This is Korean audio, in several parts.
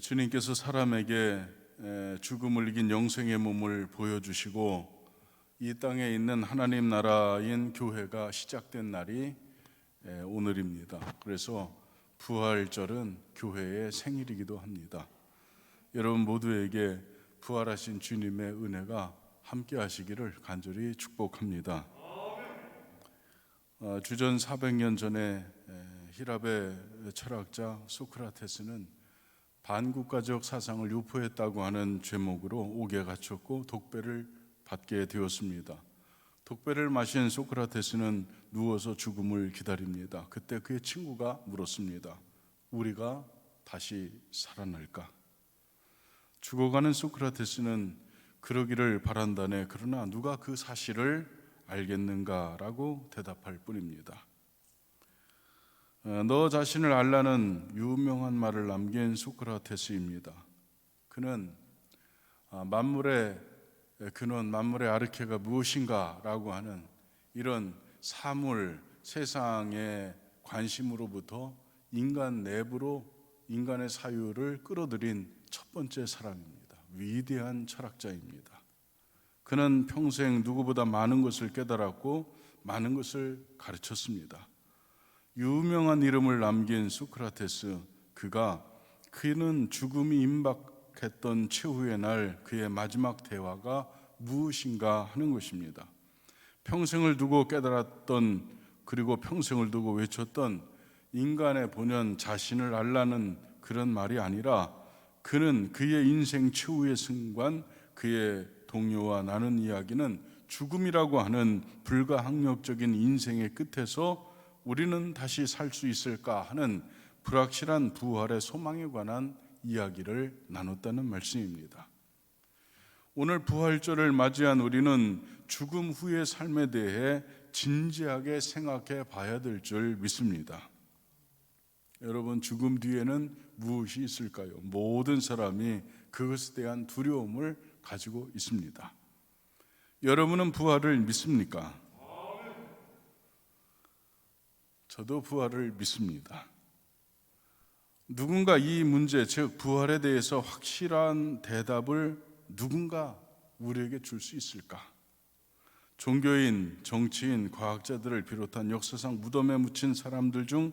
주님께서 사람에게 죽음을 이긴 영생의 몸을 보여주시고 이 땅에 있는 하나님 나라인 교회가 시작된 날이 오늘입니다. 그래서 부활절은 교회의 생일이기도 합니다. 여러분 모두에게 부활하신 주님의 은혜가 함께 하시기를 간절히 축복합니다. 주전 400년 전에 히랍의 철학자 소크라테스는 반국가적 사상을 유포했다고 하는 죄목으로 옥에 갇혔고 독배를 받게 되었습니다. 독배를 마신 소크라테스는 누워서 죽음을 기다립니다. 그때 그의 친구가 물었습니다. 우리가 다시 살아날까? 죽어가는 소크라테스는 그러기를 바란다네. 그러나 누가 그 사실을 알겠는가라고 대답할 뿐입니다. 너 자신을 알라는 유명한 말을 남긴 소크라테스입니다. 그는 만물의 근원, 만물의 아르케가 무엇인가 라고 하는 이런 사물, 세상의 관심으로부터 인간 내부로 인간의 사유를 끌어들인 첫 번째 사람입니다. 위대한 철학자입니다. 그는 평생 누구보다 많은 것을 깨달았고 많은 것을 가르쳤습니다. 유명한 이름을 남긴 소크라테스, 그는 죽음이 임박했던 최후의 날 그의 마지막 대화가 무엇인가 하는 것입니다. 평생을 두고 깨달았던, 그리고 평생을 두고 외쳤던 인간의 본연 자신을 알라는 그런 말이 아니라 그는 그의 인생 최후의 순간 그의 동료와 나눈 이야기는 죽음이라고 하는 불가항력적인 인생의 끝에서 우리는 다시 살 수 있을까 하는 불확실한 부활의 소망에 관한 이야기를 나눴다는 말씀입니다. 오늘 부활절을 맞이한 우리는 죽음 후의 삶에 대해 진지하게 생각해 봐야 될 줄 믿습니다. 여러분, 죽음 뒤에는 무엇이 있을까요? 모든 사람이 그것에 대한 두려움을 가지고 있습니다. 여러분은 부활을 믿습니까? 저도 부활을 믿습니다. 누군가 이 문제, 즉 부활에 대해서 확실한 대답을 누군가 우리에게 줄 수 있을까? 종교인, 정치인, 과학자들을 비롯한 역사상 무덤에 묻힌 사람들 중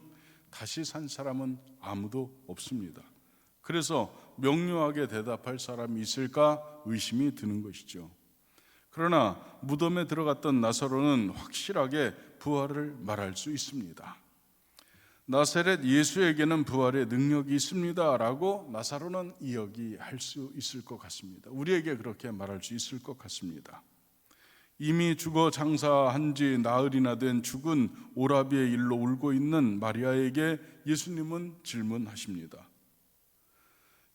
다시 산 사람은 아무도 없습니다. 그래서 명료하게 대답할 사람이 있을까 의심이 드는 것이죠. 그러나 무덤에 들어갔던 나사로는 확실하게 부활을 말할 수 있습니다. 나사렛 예수에게는 부활의 능력이 있습니다 라고 나사로는 이야기할 수 있을 것 같습니다. 우리에게 그렇게 말할 수 있을 것 같습니다. 이미 죽어 장사한 지 나흘이나 된 죽은 오라비의 일로 울고 있는 마리아에게 예수님은 질문하십니다.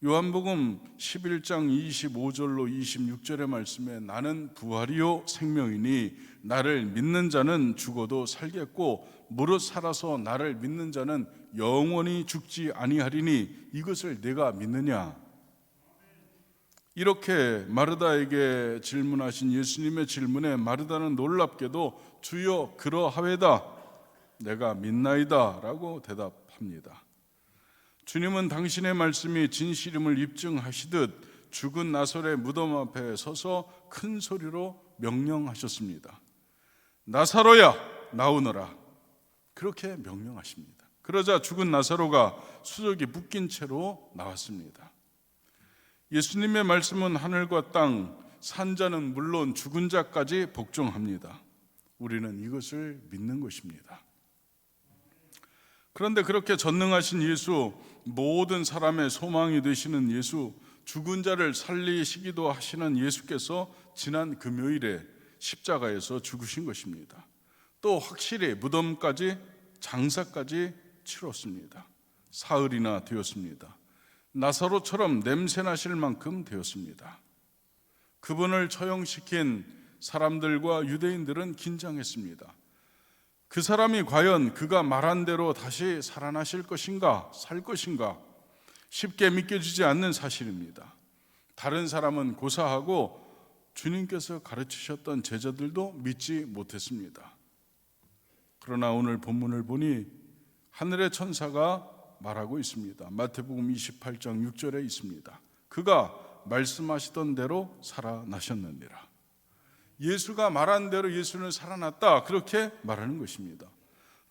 요한복음 11장 25절로 26절의 말씀에 나는 부활이요 생명이니 나를 믿는 자는 죽어도 살겠고 무릇 살아서 나를 믿는 자는 영원히 죽지 아니하리니 이것을 내가 믿느냐? 이렇게 마르다에게 질문하신 예수님의 질문에 마르다는 놀랍게도 주여 그러하외다 내가 믿나이다 라고 대답합니다. 주님은 당신의 말씀이 진실임을 입증하시듯 죽은 나사로의 무덤 앞에 서서 큰 소리로 명령하셨습니다. 나사로야 나오너라. 그렇게 명령하십니다. 그러자 죽은 나사로가 수족이 묶인 채로 나왔습니다. 예수님의 말씀은 하늘과 땅, 산자는 물론 죽은 자까지 복종합니다. 우리는 이것을 믿는 것입니다. 그런데 그렇게 전능하신 예수, 모든 사람의 소망이 되시는 예수, 죽은 자를 살리시기도 하시는 예수께서 지난 금요일에 십자가에서 죽으신 것입니다. 또 확실히 무덤까지 장사까지 치렀습니다. 사흘이나 되었습니다. 나사로처럼 냄새나실 만큼 되었습니다. 그분을 처형시킨 사람들과 유대인들은 긴장했습니다. 그 사람이 과연 그가 말한 대로 다시 살아나실 것인가, 살 것인가 쉽게 믿겨지지 않는 사실입니다. 다른 사람은 고사하고 주님께서 가르치셨던 제자들도 믿지 못했습니다. 그러나 오늘 본문을 보니 하늘의 천사가 말하고 있습니다. 마태복음 28장 6절에 있습니다. 그가 말씀하시던 대로 살아나셨느니라. 예수가 말한 대로 예수는 살아났다, 그렇게 말하는 것입니다.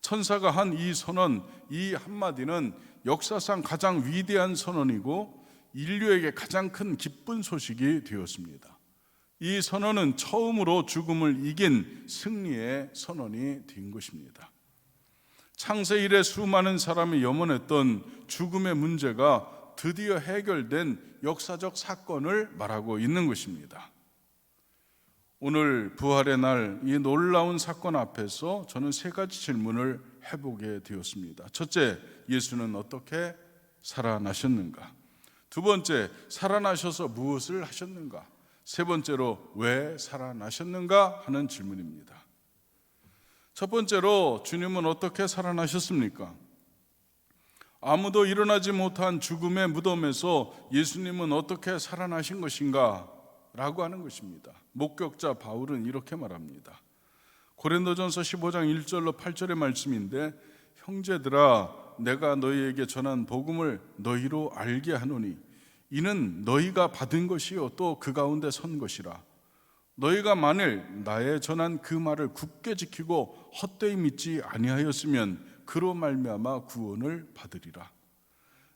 천사가 한 이 선언, 이 한마디는 역사상 가장 위대한 선언이고 인류에게 가장 큰 기쁜 소식이 되었습니다. 이 선언은 처음으로 죽음을 이긴 승리의 선언이 된 것입니다. 창세 이래 수많은 사람이 염원했던 죽음의 문제가 드디어 해결된 역사적 사건을 말하고 있는 것입니다. 오늘 부활의 날, 이 놀라운 사건 앞에서 저는 세 가지 질문을 해보게 되었습니다. 첫째, 예수는 어떻게 살아나셨는가? 두 번째, 살아나셔서 무엇을 하셨는가? 세 번째로, 왜 살아나셨는가 하는 질문입니다. 첫 번째로, 주님은 어떻게 살아나셨습니까? 아무도 일어나지 못한 죽음의 무덤에서 예수님은 어떻게 살아나신 것인가? 라고 하는 것입니다. 목격자 바울은 이렇게 말합니다. 고린도전서 15장 1절로 8절의 말씀인데, 형제들아, 내가 너희에게 전한 복음을 너희로 알게 하노니 이는 너희가 받은 것이요 또 그 가운데 선 것이라. 너희가 만일 나의 전한 그 말을 굳게 지키고 헛되이 믿지 아니하였으면 그로 말미암아 구원을 받으리라.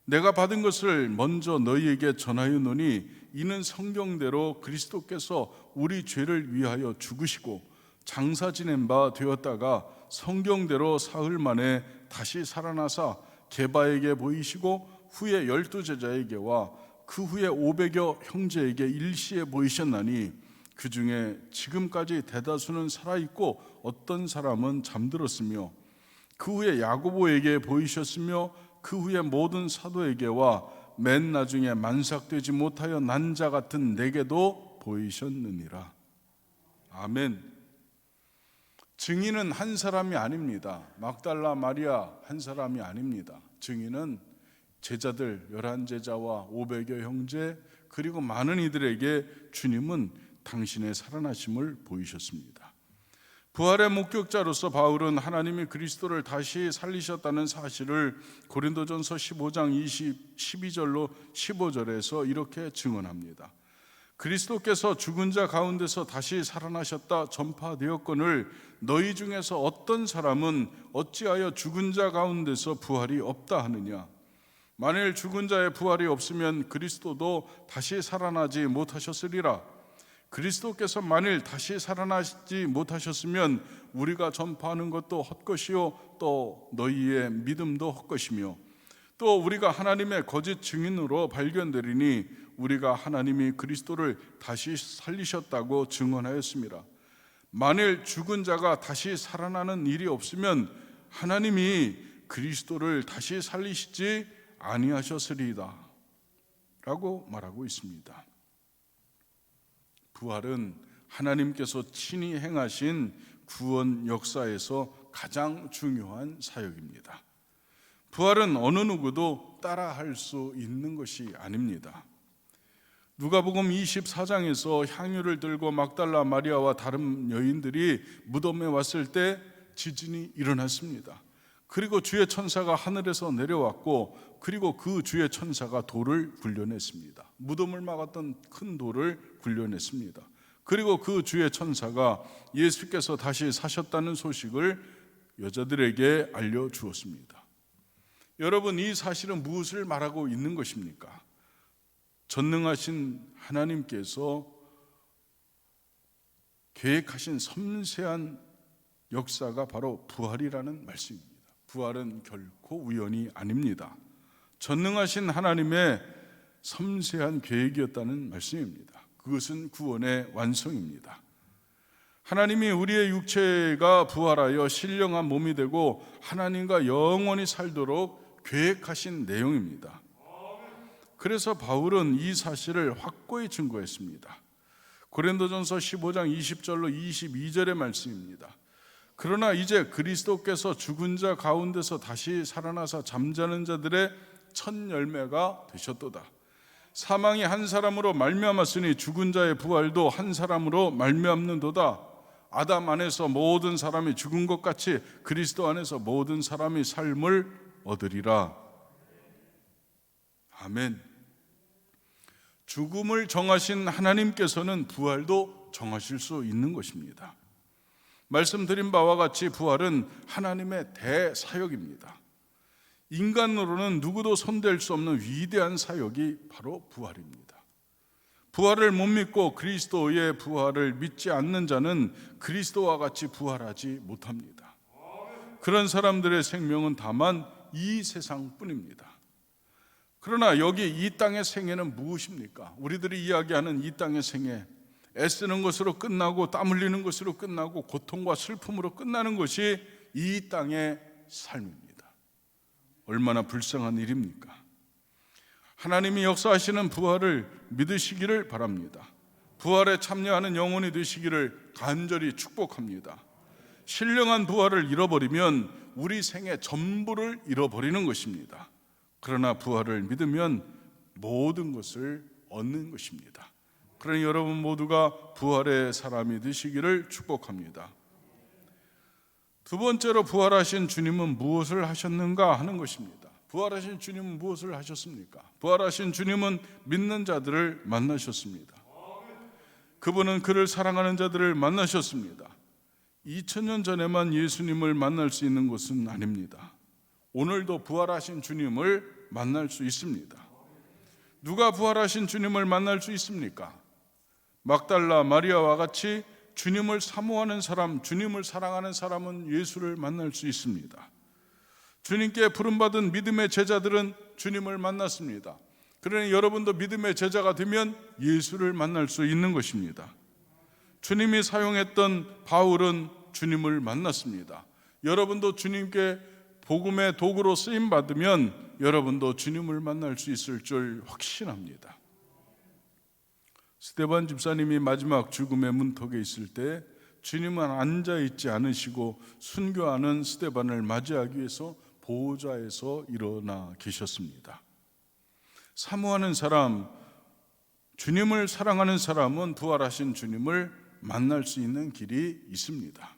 내가 받은 것을 먼저 너희에게 전하였노니 이는 성경대로 그리스도께서 우리 죄를 위하여 죽으시고 장사 지낸 바 되었다가 성경대로 사흘 만에 다시 살아나사 게바에게 보이시고 후에 12제자에게와 그 후에 500여 형제에게 일시에 보이셨나니 그 중에 지금까지 대다수는 살아있고 어떤 사람은 잠들었으며 그 후에 야고보에게 보이셨으며 그 후에 모든 사도에게와 맨 나중에 만삭되지 못하여 난 자 같은 내게도 보이셨느니라. 아멘. 증인은 한 사람이 아닙니다. 막달라 마리아 한 사람이 아닙니다. 증인은 제자들 11제자와 500여 형제 그리고 많은 이들에게 주님은 당신의 살아나심을 보이셨습니다. 부활의 목격자로서 바울은 하나님이 그리스도를 다시 살리셨다는 사실을 고린도전서 15장 12절로 15절에서 이렇게 증언합니다. 그리스도께서 죽은 자 가운데서 다시 살아나셨다 전파되었거늘 너희 중에서 어떤 사람은 어찌하여 죽은 자 가운데서 부활이 없다 하느냐? 만일 죽은 자의 부활이 없으면 그리스도도 다시 살아나지 못하셨으리라. 그리스도께서 만일 다시 살아나지 못하셨으면 우리가 전파하는 것도 헛것이요 또 너희의 믿음도 헛것이며 또 우리가 하나님의 거짓 증인으로 발견되리니 우리가 하나님이 그리스도를 다시 살리셨다고 증언하였습니다. 만일 죽은 자가 다시 살아나는 일이 없으면 하나님이 그리스도를 다시 살리시지 아니하셨으리이다 라고 말하고 있습니다. 부활은 하나님께서 친히 행하신 구원 역사에서 가장 중요한 사역입니다. 부활은 어느 누구도 따라할 수 있는 것이 아닙니다. 누가복음 24장에서 향유를 들고 막달라 마리아와 다른 여인들이 무덤에 왔을 때 지진이 일어났습니다. 그리고 주의 천사가 하늘에서 내려왔고 그리고 그 주의 천사가 돌을 굴려냈습니다. 무덤을 막았던 큰 돌을 굴려냈습니다. 그리고 그 주의 천사가 예수께서 다시 사셨다는 소식을 여자들에게 알려주었습니다. 여러분, 이 사실은 무엇을 말하고 있는 것입니까? 전능하신 하나님께서 계획하신 섬세한 역사가 바로 부활이라는 말씀입니다. 부활은 결코 우연이 아닙니다. 전능하신 하나님의 섬세한 계획이었다는 말씀입니다. 그것은 구원의 완성입니다. 하나님이 우리의 육체가 부활하여 신령한 몸이 되고 하나님과 영원히 살도록 계획하신 내용입니다. 그래서 바울은 이 사실을 확고히 증거했습니다. 고린도전서 15장 20절로 22절의 말씀입니다. 그러나 이제 그리스도께서 죽은 자 가운데서 다시 살아나사 잠자는 자들의 첫 열매가 되셨도다. 사망이 한 사람으로 말미암았으니 죽은 자의 부활도 한 사람으로 말미암는도다. 아담 안에서 모든 사람이 죽은 것 같이 그리스도 안에서 모든 사람이 삶을 얻으리라. 아멘. 죽음을 정하신 하나님께서는 부활도 정하실 수 있는 것입니다. 말씀드린 바와 같이 부활은 하나님의 대사역입니다. 인간으로는 누구도 손댈 수 없는 위대한 사역이 바로 부활입니다. 부활을 못 믿고 그리스도의 부활을 믿지 않는 자는 그리스도와 같이 부활하지 못합니다. 그런 사람들의 생명은 다만 이 세상뿐입니다. 그러나 여기 이 땅의 생애는 무엇입니까? 우리들이 이야기하는 이 땅의 생애, 애쓰는 것으로 끝나고 땀 흘리는 것으로 끝나고 고통과 슬픔으로 끝나는 것이 이 땅의 삶입니다. 얼마나 불쌍한 일입니까? 하나님이 역사하시는 부활을 믿으시기를 바랍니다. 부활에 참여하는 영혼이 되시기를 간절히 축복합니다. 신령한 부활을 잃어버리면 우리 생의 전부를 잃어버리는 것입니다. 그러나 부활을 믿으면 모든 것을 얻는 것입니다. 그러니 여러분 모두가 부활의 사람이 되시기를 축복합니다. 두 번째로 부활하신 주님은 무엇을 하셨는가 하는 것입니다. 부활하신 주님은 무엇을 하셨습니까? 부활하신 주님은 믿는 자들을 만나셨습니다. 그분은 그를 사랑하는 자들을 만나셨습니다. 2000년 전에만 예수님을 만날 수 있는 것은 아닙니다. 오늘도 부활하신 주님을 만날 수 있습니다. 누가 부활하신 주님을 만날 수 있습니까? 막달라 마리아와 같이 주님을 사모하는 사람, 주님을 사랑하는 사람은 예수를 만날 수 있습니다. 주님께 부름받은 믿음의 제자들은 주님을 만났습니다. 그러니 여러분도 믿음의 제자가 되면 예수를 만날 수 있는 것입니다. 주님이 사용했던 바울은 주님을 만났습니다. 여러분도 주님께 복음의 도구로 쓰임 받으면 여러분도 주님을 만날 수 있을 줄 확신합니다. 스데반 집사님이 마지막 죽음의 문턱에 있을 때 주님은 앉아있지 않으시고 순교하는 스데반을 맞이하기 위해서 보호자에서 일어나 계셨습니다. 사모하는 사람, 주님을 사랑하는 사람은 부활하신 주님을 만날 수 있는 길이 있습니다.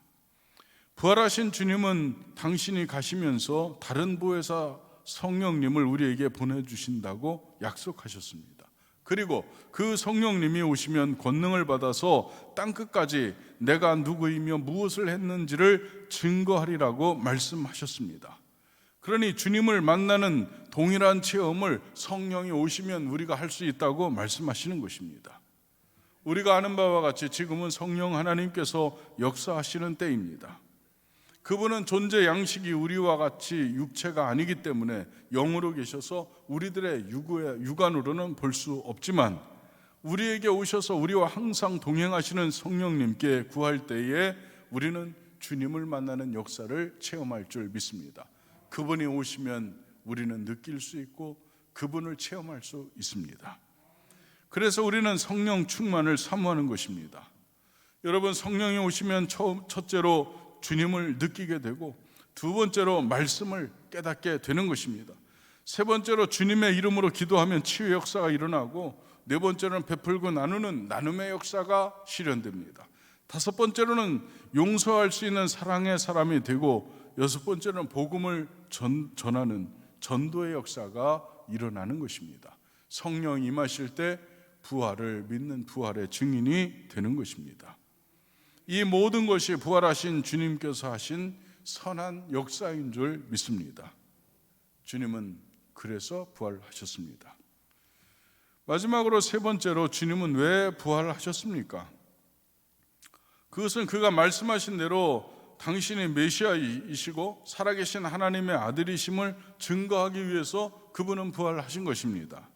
부활하신 주님은 당신이 가시면서 다른 보혜사 성령님을 우리에게 보내주신다고 약속하셨습니다. 그리고 그 성령님이 오시면 권능을 받아서 땅끝까지 내가 누구이며 무엇을 했는지를 증거하리라고 말씀하셨습니다. 그러니 주님을 만나는 동일한 체험을 성령이 오시면 우리가 할 수 있다고 말씀하시는 것입니다. 우리가 아는 바와 같이 지금은 성령 하나님께서 역사하시는 때입니다. 그분은 존재 양식이 우리와 같이 육체가 아니기 때문에 영으로 계셔서 우리들의 육안으로는 볼 수 없지만 우리에게 오셔서 우리와 항상 동행하시는 성령님께 구할 때에 우리는 주님을 만나는 역사를 체험할 줄 믿습니다. 그분이 오시면 우리는 느낄 수 있고 그분을 체험할 수 있습니다. 그래서 우리는 성령 충만을 사모하는 것입니다. 여러분, 성령이 오시면 첫째로 주님을 느끼게 되고 두 번째로 말씀을 깨닫게 되는 것입니다. 세 번째로 주님의 이름으로 기도하면 치유의 역사가 일어나고 네 번째로는 베풀고 나누는 나눔의 역사가 실현됩니다. 다섯 번째로는 용서할 수 있는 사랑의 사람이 되고 여섯 번째로는 복음을 전하는 전도의 역사가 일어나는 것입니다. 성령이 임하실 때 부활을 믿는 부활의 증인이 되는 것입니다. 이 모든 것이 부활하신 주님께서 하신 선한 역사인 줄 믿습니다. 주님은 그래서 부활하셨습니다. 마지막으로 세 번째로 주님은 왜 부활하셨습니까? 그것은 그가 말씀하신 대로 당신이 메시아이시고 살아계신 하나님의 아들이심을 증거하기 위해서 그분은 부활하신 것입니다.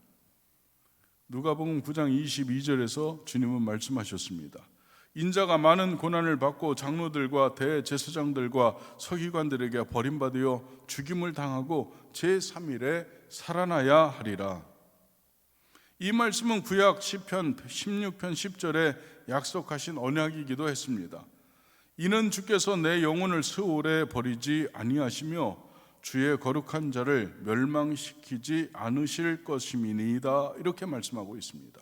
누가복음 9장 22절에서 주님은 말씀하셨습니다. 인자가 많은 고난을 받고 장로들과 대제사장들과 서기관들에게 버림받아 죽임을 당하고 제3일에 살아나야 하리라. 이 말씀은 구약 시편 16편 10절에 약속하신 언약이기도 했습니다. 이는 주께서 내 영혼을 스올에 버리지 아니하시며 주의 거룩한 자를 멸망시키지 않으실 것임이니이다. 이렇게 말씀하고 있습니다.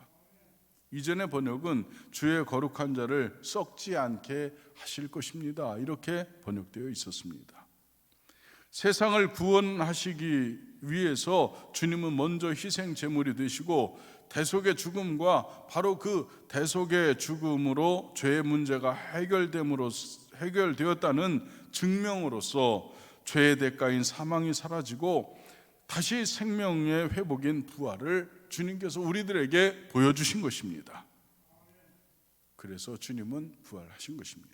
이전의 번역은 주의 거룩한 자를 썩지 않게 하실 것입니다. 이렇게 번역되어 있었습니다. 세상을 구원하시기 위해서 주님은 먼저 희생 제물이 되시고 대속의 죽음과 바로 그 대속의 죽음으로 죄의 문제가 해결되었다는 증명으로서 죄의 대가인 사망이 사라지고 다시 생명의 회복인 부활을 주님께서 우리들에게 보여주신 것입니다. 그래서 주님은 부활하신 것입니다.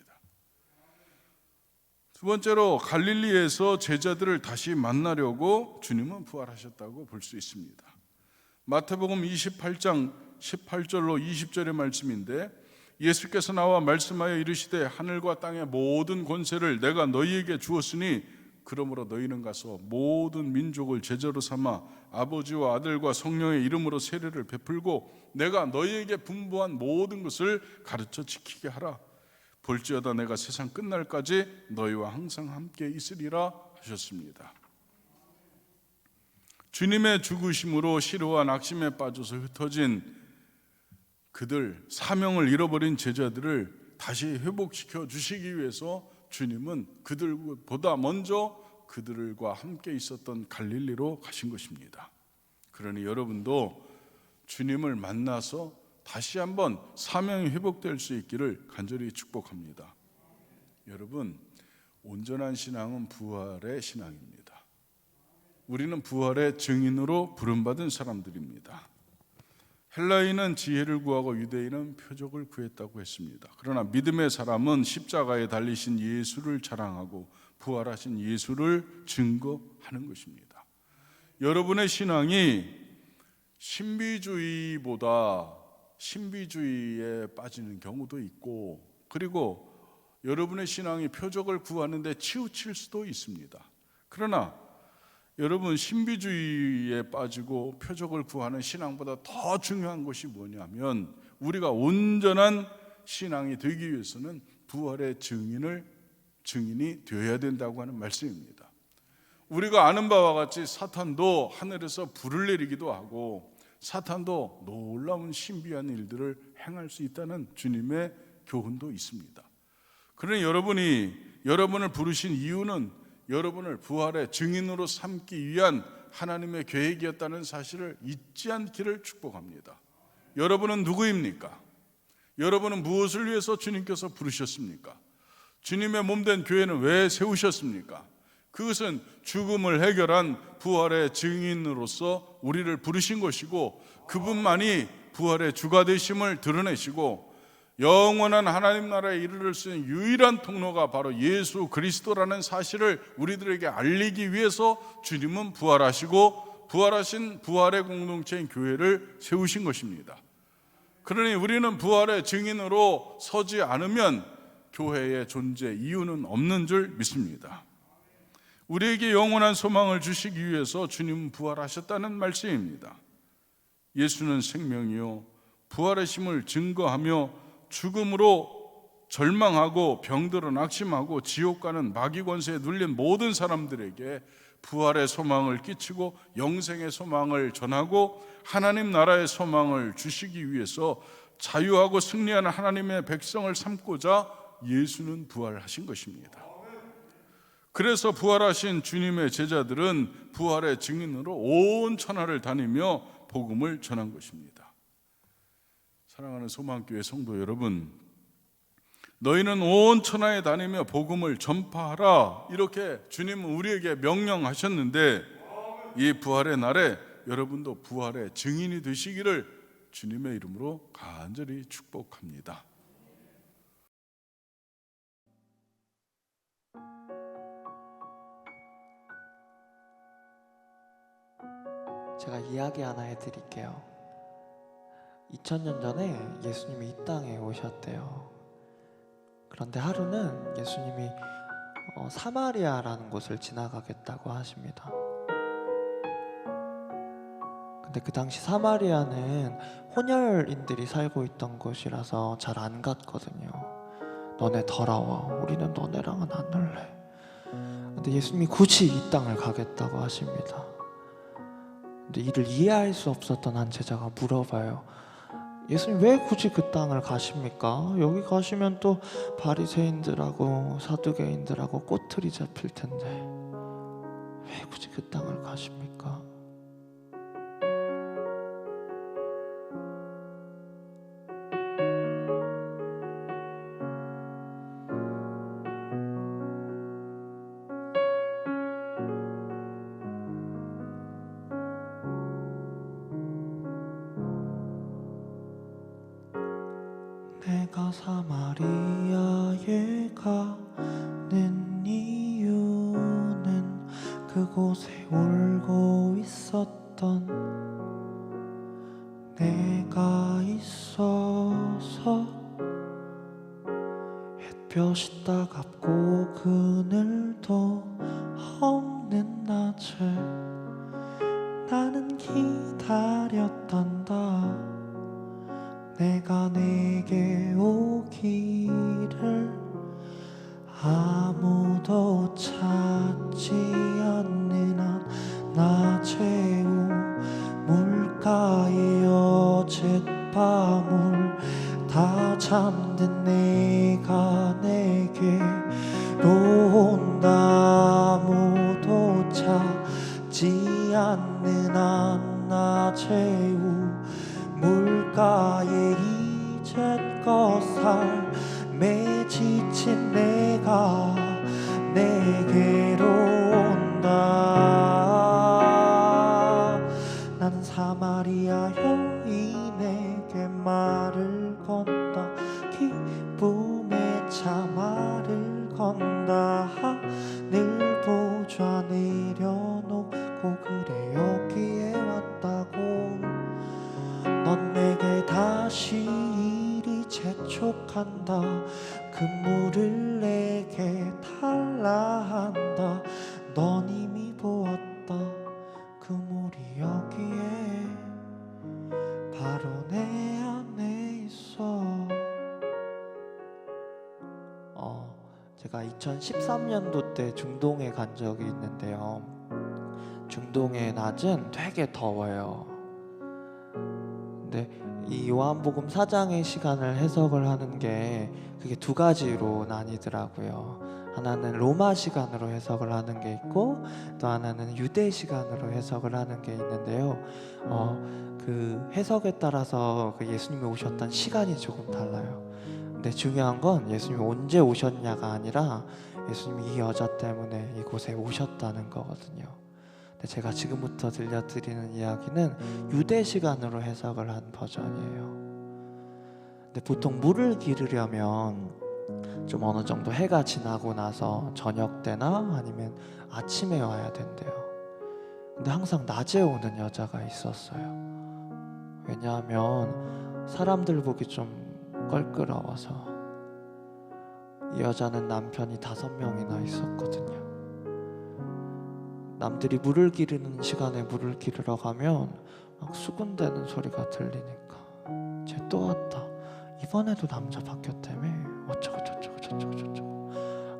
두 번째로 갈릴리에서 제자들을 다시 만나려고 주님은 부활하셨다고 볼 수 있습니다. 마태복음 28장 18절로 20절의 말씀인데, 예수께서 나와 말씀하여 이르시되 하늘과 땅의 모든 권세를 내가 너희에게 주었으니 그러므로 너희는 가서 모든 민족을 제자로 삼아 아버지와 아들과 성령의 이름으로 세례를 베풀고 내가 너희에게 분부한 모든 것을 가르쳐 지키게 하라. 볼지어다 내가 세상 끝날까지 너희와 항상 함께 있으리라 하셨습니다. 주님의 죽으심으로 시로와 낙심에 빠져서 흩어진 그들, 사명을 잃어버린 제자들을 다시 회복시켜 주시기 위해서 주님은 그들보다 먼저 그들과 함께 있었던 갈릴리로 가신 것입니다. 그러니 여러분도 주님을 만나서 다시 한번 사명이 회복될 수 있기를 간절히 축복합니다. 여러분, 온전한 신앙은 부활의 신앙입니다. 우리는 부활의 증인으로 부름받은 사람들입니다. 헬라인은 지혜를 구하고 유대인은 표적을 구했다고 했습니다. 그러나 믿음의 사람은 십자가에 달리신 예수를 자랑하고 부활하신 예수를 증거하는 것입니다. 여러분의 신앙이 신비주의보다 신비주의에 빠지는 경우도 있고, 그리고 여러분의 신앙이 표적을 구하는데 치우칠 수도 있습니다. 그러나 여러분, 신비주의에 빠지고 표적을 구하는 신앙보다 더 중요한 것이 뭐냐면, 우리가 온전한 신앙이 되기 위해서는 부활의 증인이 되어야 된다고 하는 말씀입니다. 우리가 아는 바와 같이 사탄도 하늘에서 불을 내리기도 하고 사탄도 놀라운 신비한 일들을 행할 수 있다는 주님의 교훈도 있습니다. 그러니 여러분을 부르신 이유는 여러분을 부활의 증인으로 삼기 위한 하나님의 계획이었다는 사실을 잊지 않기를 축복합니다. 여러분은 누구입니까? 여러분은 무엇을 위해서 주님께서 부르셨습니까? 주님의 몸된 교회는 왜 세우셨습니까? 그것은 죽음을 해결한 부활의 증인으로서 우리를 부르신 것이고, 그분만이 부활의 주가 되심을 드러내시고 영원한 하나님 나라에 이르를 수 있는 유일한 통로가 바로 예수 그리스도라는 사실을 우리들에게 알리기 위해서 주님은 부활하시고 부활하신 부활의 공동체인 교회를 세우신 것입니다. 그러니 우리는 부활의 증인으로 서지 않으면 교회의 존재 이유는 없는 줄 믿습니다. 우리에게 영원한 소망을 주시기 위해서 주님은 부활하셨다는 말씀입니다. 예수는 생명이요 부활하심을 증거하며 죽음으로 절망하고 병들어 낙심하고 지옥 가는 마귀 권세에 눌린 모든 사람들에게 부활의 소망을 끼치고 영생의 소망을 전하고 하나님 나라의 소망을 주시기 위해서 자유하고 승리하는 하나님의 백성을 삼고자 예수는 부활하신 것입니다. 그래서 부활하신 주님의 제자들은 부활의 증인으로 온 천하를 다니며 복음을 전한 것입니다. 사랑하는 소망교회 성도 여러분, 너희는 온 천하에 다니며 복음을 전파하라, 이렇게 주님은 우리에게 명령하셨는데, 이 부활의 날에 여러분도 부활의 증인이 되시기를 주님의 이름으로 간절히 축복합니다. 제가 이야기 하나 해드릴게요. 2000년 전에 예수님이 이 땅에 오셨대요. 그런데 하루는 예수님이 사마리아라는 곳을 지나가겠다고 하십니다. 근데 그 당시 사마리아는 혼혈인들이 살고 있던 곳이라서 잘 안 갔거든요. 너네 돌아와, 우리는 너네랑은 안 놀래. 근데 예수님이 굳이 이 땅을 가겠다고 하십니다. 근데 이를 이해할 수 없었던 한 제자가 물어봐요. 예수님 왜 굳이 그 땅을 가십니까? 여기 가시면 또 바리새인들하고 사두개인들하고 꼬투리 잡힐 텐데. 왜 굳이 그 땅을 가십니까? 내가 사마리아에 가는 이유는 그곳에 울고 있었던 내가 있어서 햇볕이 따갑고 그늘도 없는 낮에 나는 기다렸단다. 내가 내게 오기를 아무도 찾지 않는 한 낮의 우물가에 어젯밤을 다 잠든 내가 내게로 온다. 아무도 찾지 않는 한 낮의 물가에 이제껏 삶에 지친 내가 내게로 온다. 나는 사마리아 여인에게 말을 건다. 기쁨의 차 말을 건다. 하늘 보좌 내려놓고 그래 여기에 왔다고. 넌 내게 다시 이리 재촉한다. 그 물을 내게 달라 한다. 넌 이미 보았다. 그 물이 여기에 바로 내 안에 있어. 제가 2013년도 때 중동에 간 적이 있는데요. 중동의 낮은 되게 더워요. 근데 이 요한복음 4장의 시간을 해석을 하는 게 그게 두 가지로 나뉘더라고요. 하나는 로마 시간으로 해석을 하는 게 있고 또 하나는 유대 시간으로 해석을 하는 게 있는데요. 그 해석에 따라서 그 예수님이 오셨던 시간이 조금 달라요. 근데 중요한 건 예수님이 언제 오셨냐가 아니라 예수님이 이 여자 때문에 이곳에 오셨다는 거거든요. 근데 제가 지금부터 들려드리는 이야기는 유대 시간으로 해석을 한 버전이에요. 근데 보통 물을 기르려면 좀 어느 정도 해가 지나고 나서 저녁 때나 아니면 아침에 와야 된대요. 근데 항상 낮에 오는 여자가 있었어요. 왜냐하면 사람들 보기 좀 껄끄러워서. 이 여자는 남편이 5명이나 있었거든요. 남들이 물을 기르는 시간에 물을 기르러 가면 막 수군대는 소리가 들리니까 쟤 또 왔다. 이번에도 남자 바뀌었다며. 어쩌고 저쩌고 저쩌고 저쩌고.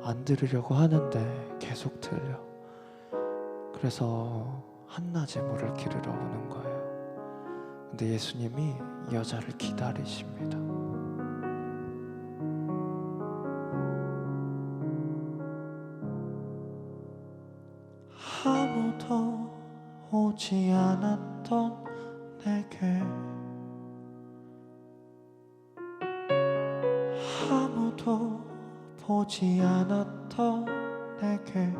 안 들으려고 하는데 계속 들려. 그래서 한낮에 물을 기르러 오는 거예요. 근데 예수님이 이 여자를 기다리십니다. 아무도 오지 않았던 내게 아무도 보지 않았던 내게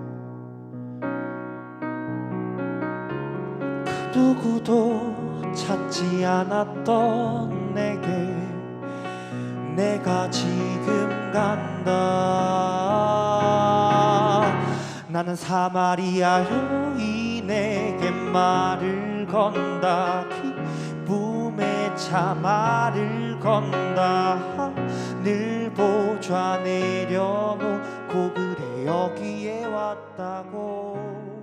그 누구도 찾지 않았던 내게 내가 지금 간다. 나는 사마리아 여인에게 말을 건다. 기쁨의 차 말을 건다. 하늘 보좌 내려놓고 그래 여기에 왔다고.